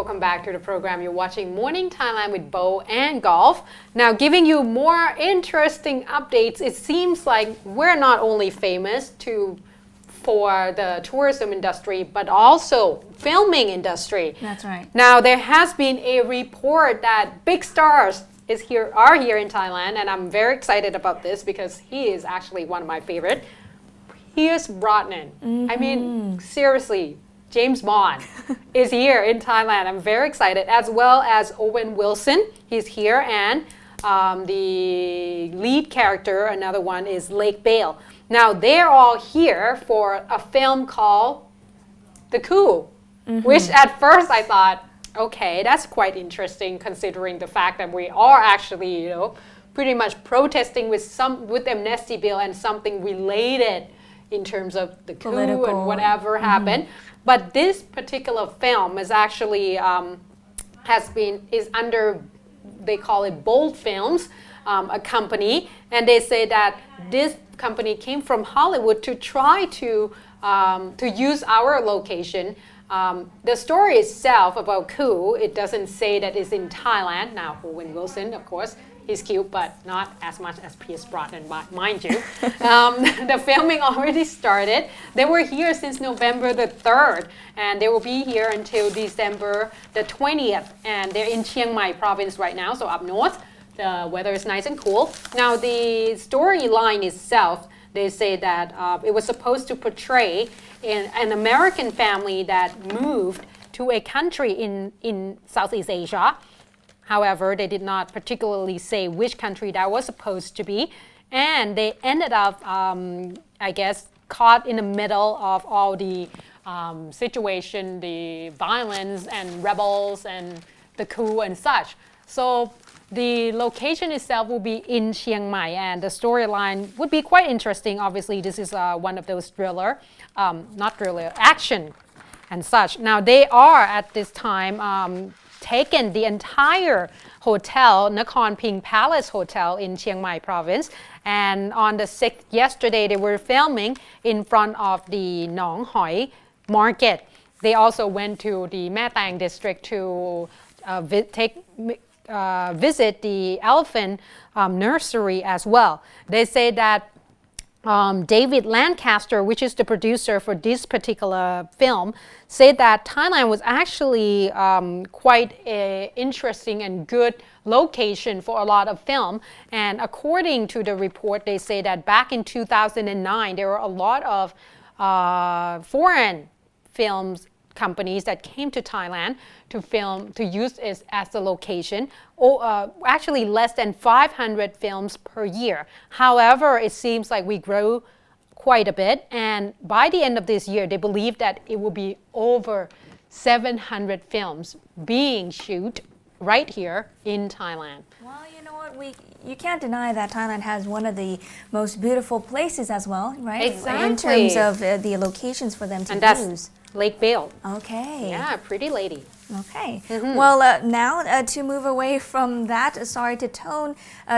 welcome back to the program. You're watching Morning Thailand with Bo and Golf. Now, giving you more interesting updates, it seems like we're not only famous for the tourism industry, but also filming industry. That's right. Now, there has been a report that big stars are here in Thailand, and I'm very excited about this because he is actually one of my favorite. Pierce Brosnan. I mean, seriously, James Bond is here in Thailand. I'm very excited, as well as Owen Wilson. He's here, and the lead character, another one, is Lake Bale. Now, they're all here for a film called The Coup, which at first I thought, okay, that's quite interesting considering the fact that we are actually, pretty much protesting with Amnesty bill and something related in terms of the coup and whatever happened. But this particular film is actually is under, they call it Bold Films, a company, and they say that this company came from Hollywood to try to use our location. The story itself about Coup, it doesn't say that it's in Thailand. Now, Owen Wilson, of course, he's cute, but not as much as Pierce Brosnan, mind you. The filming already started. They were here since November the 3rd, and they will be here until December the 20th. And they're in Chiang Mai province right now, so up north. The weather is nice and cool. Now, the storyline itself, they say that it was supposed to portray an American family that moved to a country in Southeast Asia. However, they did not particularly say which country that was supposed to be. And they ended up, I guess, caught in the middle of all the situation, the violence and rebels and the coup and such. So the location itself will be in Chiang Mai, and the storyline would be quite interesting. Obviously, this is one of those action and such. Now, they are at this time taken the entire hotel, Nakhon Ping Palace Hotel in Chiang Mai province, and on the 6th yesterday they were filming in front of the Nong Hoi market. They also went to the Mae district to visit the elephant nursery as well. They say that David Lancaster, which is the producer for this particular film, said that Thailand was actually quite an interesting and good location for a lot of film. And according to the report, they say that back in 2009, there were a lot of foreign films companies that came to Thailand to use it as the location. Actually less than 500 films per year. However, it seems like we grow quite a bit, and by the end of this year, they believe that it will be over 700 films being shot right here in Thailand. Well, you know what, you can't deny that Thailand has one of the most beautiful places as well, right? Exactly. In terms of the locations for them to and use. That's Lake Bale. Okay. Yeah, pretty lady. Okay. Well, now to move away from that, sorry to tone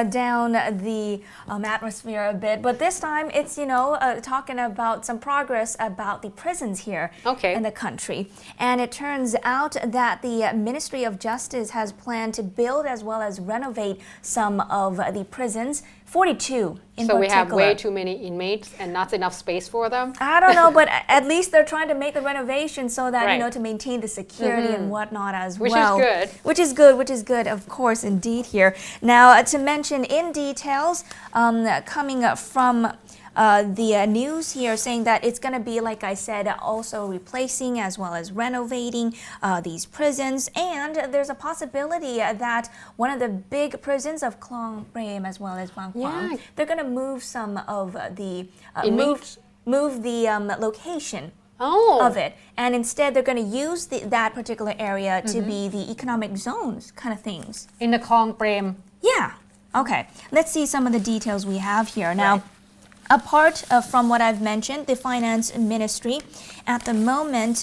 down the atmosphere a bit, but this time it's, talking about some progress about the prisons here in the country. And it turns out that the Ministry of Justice has planned to build as well as renovate some of the prisons, 42 in particular. So we have way too many inmates and not enough space for them? I don't know, but at least they're trying to make the renovation so that, to maintain the security and whatnot as well. Which is good, of course, indeed here. Now, to mention in details, coming from the news here saying that it's going to be, like I said, also replacing as well as renovating these prisons. And there's a possibility that one of the big prisons of Klong Prem as well as Bangkok, they're going to move some of the move the location of it, and instead they're going to use that particular area to be the economic zones kind of things. In the Klong Prem. Yeah. Okay. Let's see some of the details we have here. Now, apart from what I've mentioned, the Finance Ministry at the moment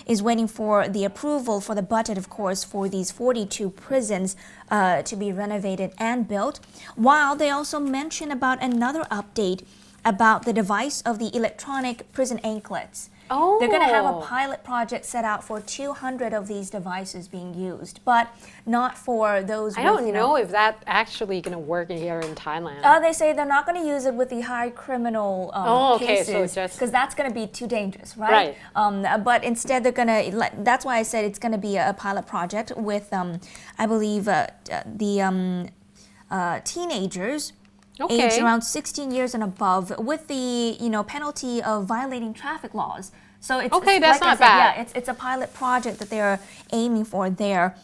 is waiting for the approval for the budget, of course, for these 42 prisons to be renovated and built, while they also mention about another update about the device of the electronic prison anklets. Oh. They're going to have a pilot project set out for 200 of these devices being used, but not for those. I don't know if that's actually going to work here in Thailand. They say they're not going to use it with the high criminal cases because that's going to be too dangerous, right? But instead, they're going to. That's why I said it's going to be a pilot project with, I believe, the teenagers. Aged around 16 years and above, with the penalty of violating traffic laws. So it's that's like not bad. Yeah, it's a pilot project that they're aiming for there.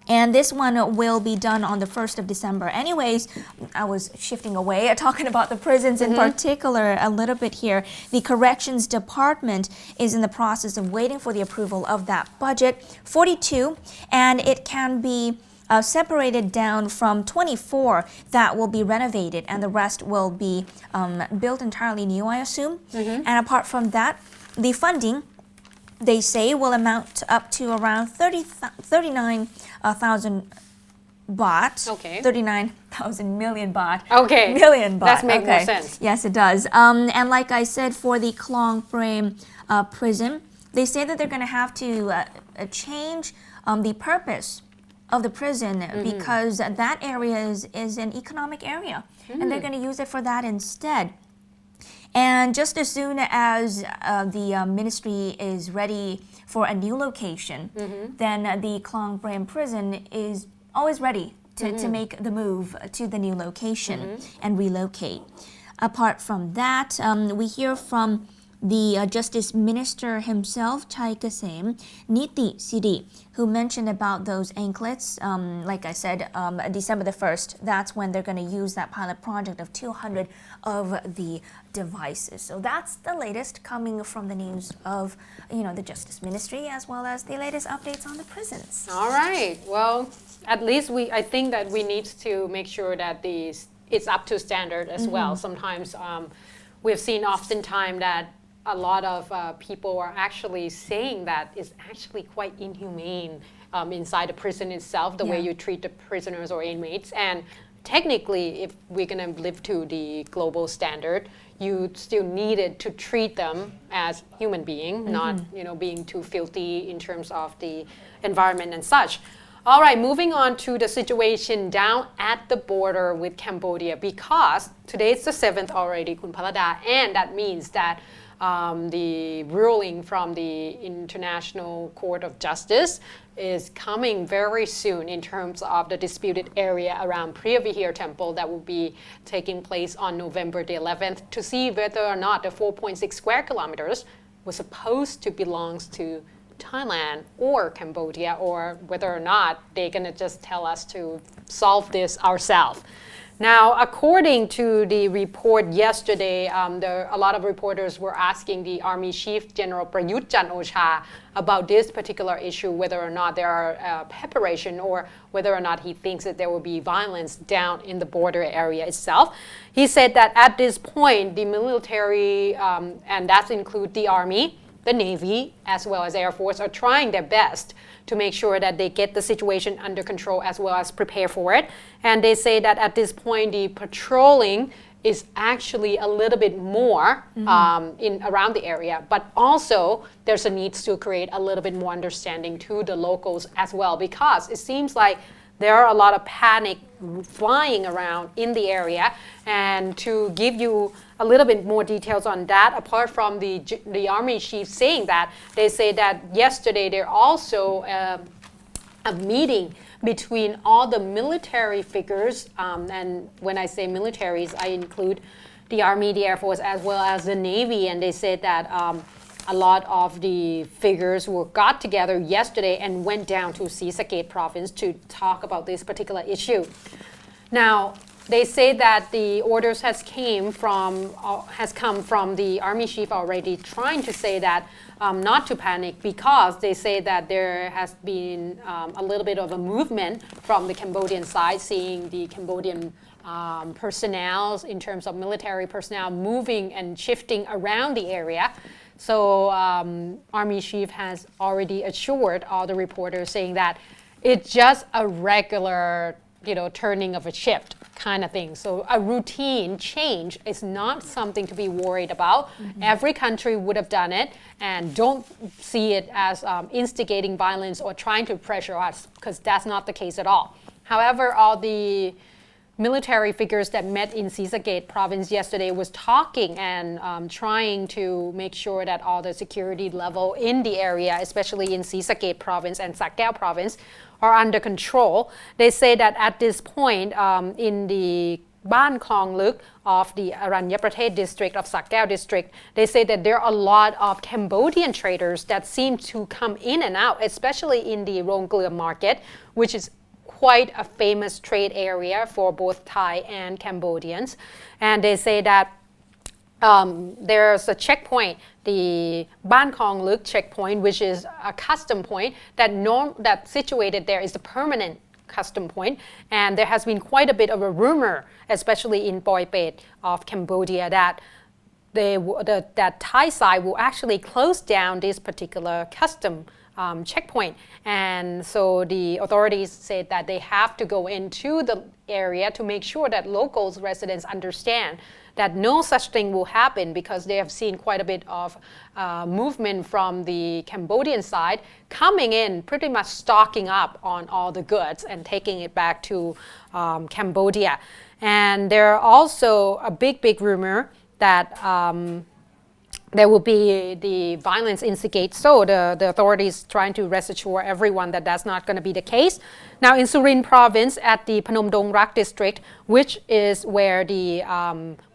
And this one will be done on the 1st of December. Anyways, I was shifting away, talking about the prisons in particular a little bit here. The Corrections Department is in the process of waiting for the approval of that budget, 42, and it can be separated down from 24 that will be renovated, and the rest will be built entirely new, I assume. And apart from that, the funding, they say, will amount up to around 39,000 baht. 39,000 million baht. Million baht. That makes more sense. Yes, it does. And like I said, for the Klong Prem prison, they say that they're going to have to change the purpose of the prison because that area is an economic area, and they're going to use it for that instead. And just as soon as the ministry is ready for a new location, then the Klong Prem prison is always ready to make the move to the new location and relocate. Apart from that, we hear from the Justice Minister himself, Chai Kasem Niti Siri, who mentioned about those anklets. Like I said, December the 1st, that's when they're going to use that pilot project of 200 of the devices. So that's the latest coming from the news of, the Justice Ministry, as well as the latest updates on the prisons. All right. Well, at least I think that we need to make sure that it's up to standard as well. Sometimes we've seen oftentimes that a lot of people are actually saying that it's actually quite inhumane inside the prison itself, the way you treat the prisoners or inmates. And technically, if we're going to live to the global standard, you still needed to treat them as human beings, not being too filthy in terms of the environment and such. All right, moving on to the situation down at the border with Cambodia, because today it's the 7th already, Kun Palada, and that means that the ruling from the International Court of Justice is coming very soon in terms of the disputed area around Priyavihir Temple that will be taking place on November the 11th to see whether or not the 4.6 square kilometers was supposed to belong to Thailand or Cambodia, or whether or not they're going to just tell us to solve this ourselves. Now, according to the report yesterday, a lot of reporters were asking the Army Chief General Prayut Chan-o-cha about this particular issue, whether or not there are preparation or whether or not he thinks that there will be violence down in the border area itself. He said that at this point, the military, and that includes the Army, the Navy, as well as Air Force, are trying their best to make sure that they get the situation under control as well as prepare for it. And they say that at this point, the patrolling is actually a little bit more in around the area, but also there's a need to create a little bit more understanding to the locals as well, because it seems like there are a lot of panic flying around in the area. And to give you a little bit more details on that, apart from the Army chief saying that, they say that yesterday there also a meeting between all the military figures, and when I say militaries, I include the Army, the Air Force, as well as the Navy, and they said that a lot of the figures got together yesterday and went down to Sisakhet province to talk about this particular issue. Now, they say that the orders has come from the Army chief already, trying to say that not to panic, because they say that there has been a little bit of a movement from the Cambodian side, seeing the Cambodian personnel, in terms of military personnel, moving and shifting around the area. So Army chief has already assured all the reporters, saying that it's just a regular, turning of a shift. kind of thing. So a routine change is not something to be worried about. Every country would have done it, and don't see it as instigating violence or trying to pressure us, because that's not the case at all. However, all the military figures that met in Sisagate province yesterday was talking and trying to make sure that all the security level in the area, especially in Sisagate province and Sakeo province, are under control. They say that at this point in the Ban Klong Luk of the Aranya Pratet district of Sakeo district, they say that there are a lot of Cambodian traders that seem to come in and out, especially in the Rong Kleur market, which is quite a famous trade area for both Thai and Cambodians. And they say that there's a checkpoint, the Ban Khong Luk checkpoint, which is a custom point that situated there is a permanent custom point. And there has been quite a bit of a rumor, especially in Poipet of Cambodia, that that Thai side will actually close down this particular custom checkpoint. And so the authorities said that they have to go into the area to make sure that locals, residents understand that no such thing will happen, because they have seen quite a bit of movement from the Cambodian side coming in, pretty much stocking up on all the goods and taking it back to Cambodia. And there are also a big rumor that there will be the violence instigate. So the authorities trying to rest assure everyone that that's not going to be the case. Now in Surin province at the Phnom Dong Rak district, which is where the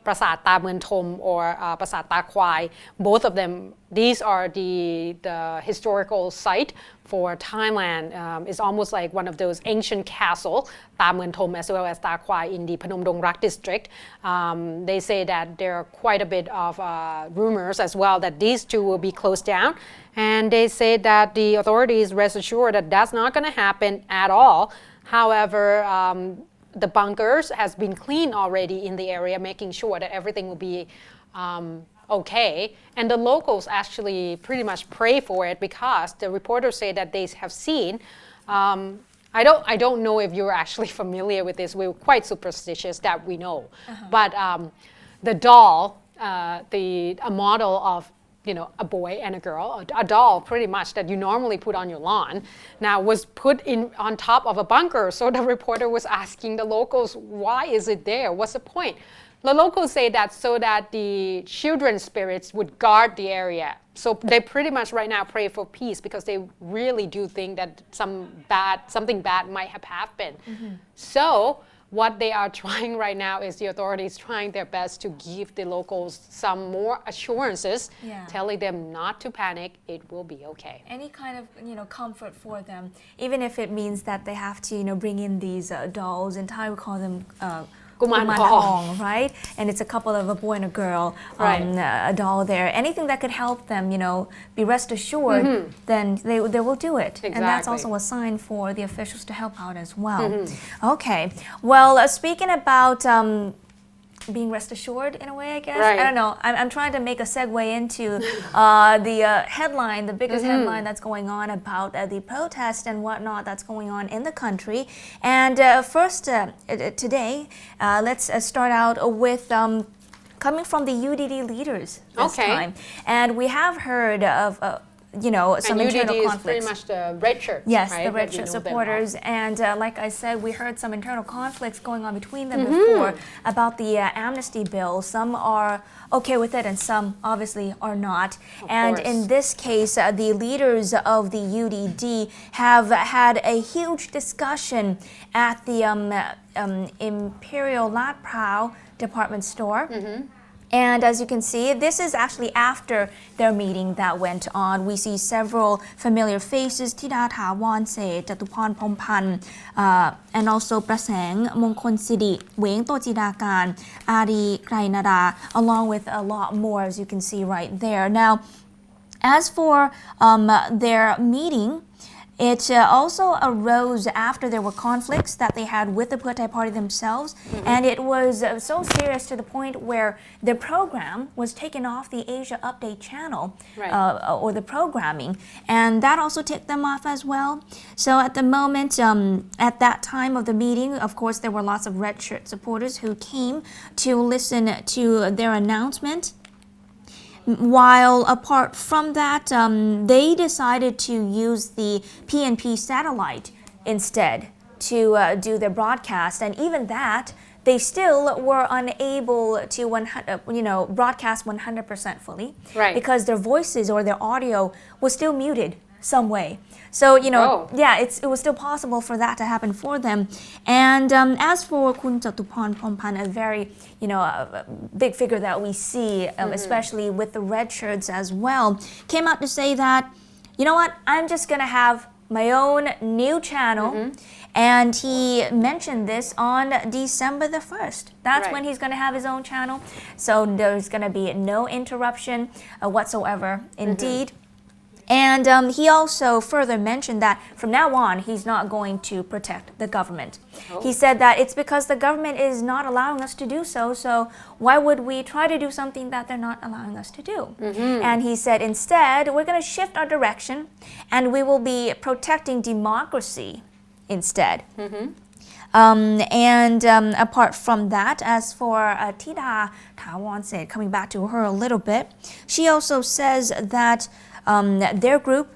Prasat Ta Mueun Thom or Prasat Ta Kwai, both of them, these are the historical site for Thailand. It's almost like one of those ancient castles, Ta Mueun Thom as well as Ta Kwai in the Phnom Dong Rak district. They say that there are quite a bit of rumors as well that these two will be closed down. And they say that the authorities rest assured that that's not going to happen at all. However, the bunkers has been cleaned already in the area, making sure that everything will be okay. And the locals actually pretty much pray for it, because the reporters say that they have seen, I don't know if you're actually familiar with this, we're quite superstitious that we know. But the doll, a model of a boy and a girl, a doll pretty much that you normally put on your lawn, now was put in on top of a bunker. So the reporter was asking the locals, why is it there? What's the point? The locals say that so that the children's spirits would guard the area. So they pretty much right now pray for peace, because they really do think that something bad might have happened. So what they are trying right now is the authorities trying their best to give the locals some more assurances, telling them not to panic, it will be okay. Any kind of comfort for them, even if it means that they have to bring in these dolls. In Thai we call them Kuman Hong, right? And it's a couple of a boy and a girl, a doll there. Anything that could help them, be rest assured, then they will do it. Exactly. And that's also a sign for the officials to help out as well. Okay. Well, speaking about being rest assured in a way, I guess. I don't know. I'm trying to make a segue into the headline, the biggest headline that's going on about the protest and whatnot that's going on in the country. And first, today, let's start out with coming from the UDD leaders this time. And we have heard of some internal conflicts. Is pretty much the red shirts. Yes, the red shirt supporters. And like I said, we heard some internal conflicts going on between them before about the Amnesty bill. Some are okay with it and some obviously are not. And in this case, the leaders of the UDD have had a huge discussion at the Imperial Lat Prao department store. And as you can see, this is actually after their meeting that went on. We see several familiar faces, Thida Thawon Seth, Jatuphon Phompan, and also Praseng Mongkol Sidi, Weng Tojidakan, Ari Krainara, along with a lot more, as you can see right there. Now, as for their meeting, It also arose after there were conflicts that they had with the Pheu Thai Party themselves, and it was so serious to the point where their program was taken off the Asia Update channel, or the programming, and that also ticked them off as well. So at the moment, at that time of the meeting, of course, there were lots of red shirt supporters who came to listen to their announcement. While apart from that, they decided to use the PNP satellite instead to do their broadcast, and even that, they still were unable to broadcast 100% fully, because their voices or their audio was still muted some way. So, it was still possible for that to happen for them. And as for Kun Jatuporn Phompan, a very, a big figure that we see, especially with the red shirts as well, came out to say that, you know what, I'm just going to have my own new channel. And he mentioned this on December the 1st. That's when he's going to have his own channel. So there's going to be no interruption whatsoever, indeed. And he also further mentioned that from now on, he's not going to protect the government. He said that it's because the government is not allowing us to do so, so why would we try to do something that they're not allowing us to do? And he said instead, we're going to shift our direction and we will be protecting democracy instead. Apart from that, as for Thida Thawanset, coming back to her a little bit, she also says that their group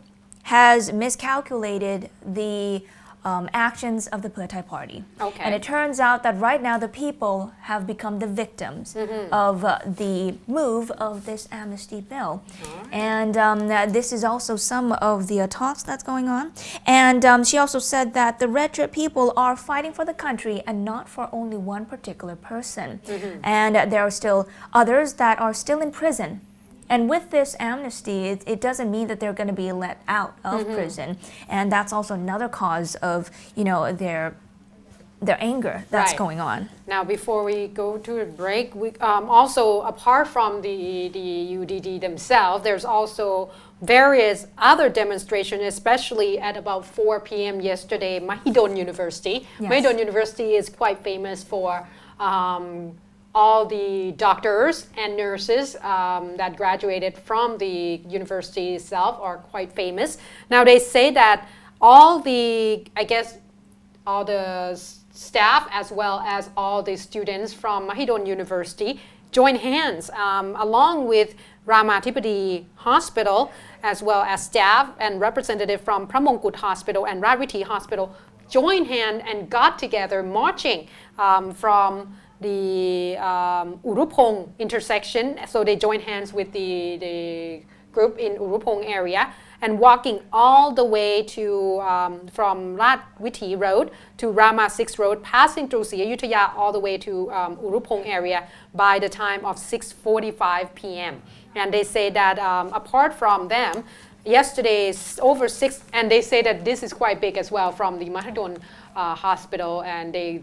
has miscalculated the actions of the Pheu Thai Party. And it turns out that right now the people have become the victims of the move of this amnesty bill. And this is also some of the talks that's going on. And she also said that the red shirt people are fighting for the country and not for only one particular person. And there are still others that are still in prison. And with this amnesty, it doesn't mean that they're going to be let out of prison. And that's also another cause of, their anger that's going on. Now, before we go to a break, we also, apart from the UDD themselves, there's also various other demonstrations, especially at about 4 p.m. yesterday, Mahidol University. Mahidol University is quite famous for all the doctors and nurses that graduated from the university itself are quite famous. Now they say that all the staff as well as all the students from Mahidol University join hands along with Ramathipadi Hospital, as well as staff and representative from Pramongkut Hospital and Radviti Hospital, joined hand and got together marching from the Urupong intersection. So they joined hands with the group in Urupong area and walking all the way to from Radviti Road to Rama 6 Road, passing through Siyayuthaya all the way to Urupong area by the time of 6:45 p.m. And they say that apart from them, yesterday is over 6, and they say that this is quite big as well from the Mahidol hospital, and they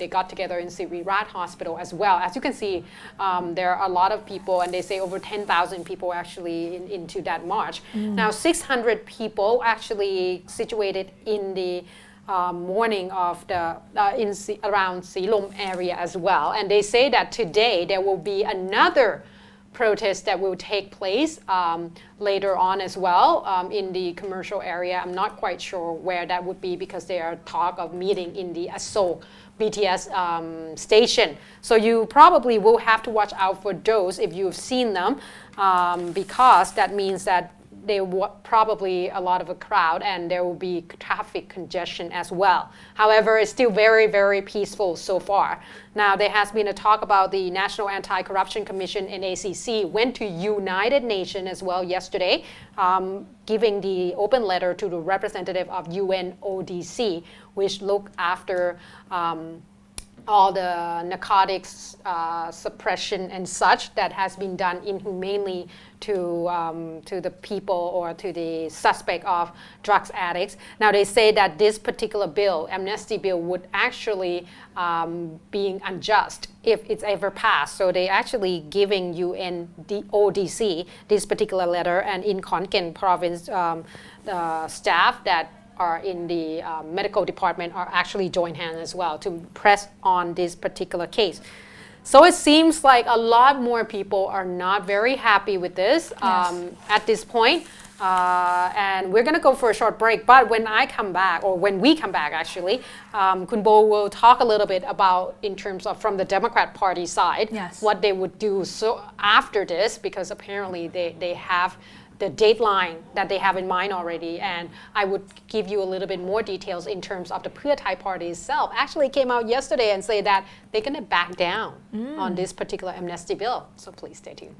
got together in Siriraj Hospital as well. As you can see, there are a lot of people, and they say over 10,000 people actually into that march. Now 600 people actually situated in the morning of the around Silom area as well, and they say that today there will be another protest that will take place later on as well in the commercial area. I'm not quite sure where that would be because there are talk of meeting in the Asok BTS station. So you probably will have to watch out for those if you've seen them because that means that there will probably a lot of a crowd and there will be traffic congestion as well. However, it's still very, very peaceful so far. Now, there has been a talk about the National Anti-Corruption Commission in ACC went to United Nations as well yesterday, giving the open letter to the representative of UNODC, which look after all the narcotics suppression and such that has been done inhumanely to the people or to the suspect of drugs addicts. Now they say that this particular bill, amnesty bill, would actually being unjust if it's ever passed. So they actually giving UNODC this particular letter, and in Khon Kaen province, the staff that are in the medical department are actually join hands as well to press on this particular case. So it seems like a lot more people are not very happy with this at this point. And we're going to go for a short break. But when I come back, or when we come back actually, Kun Bo will talk a little bit about in terms of from the Democrat Party side, what they would do so after this, because apparently they have the deadline that they have in mind already. And I would give you a little bit more details in terms of the Pheu Thai party itself. Actually came out yesterday and say that they're going to back down on this particular amnesty bill. So please stay tuned.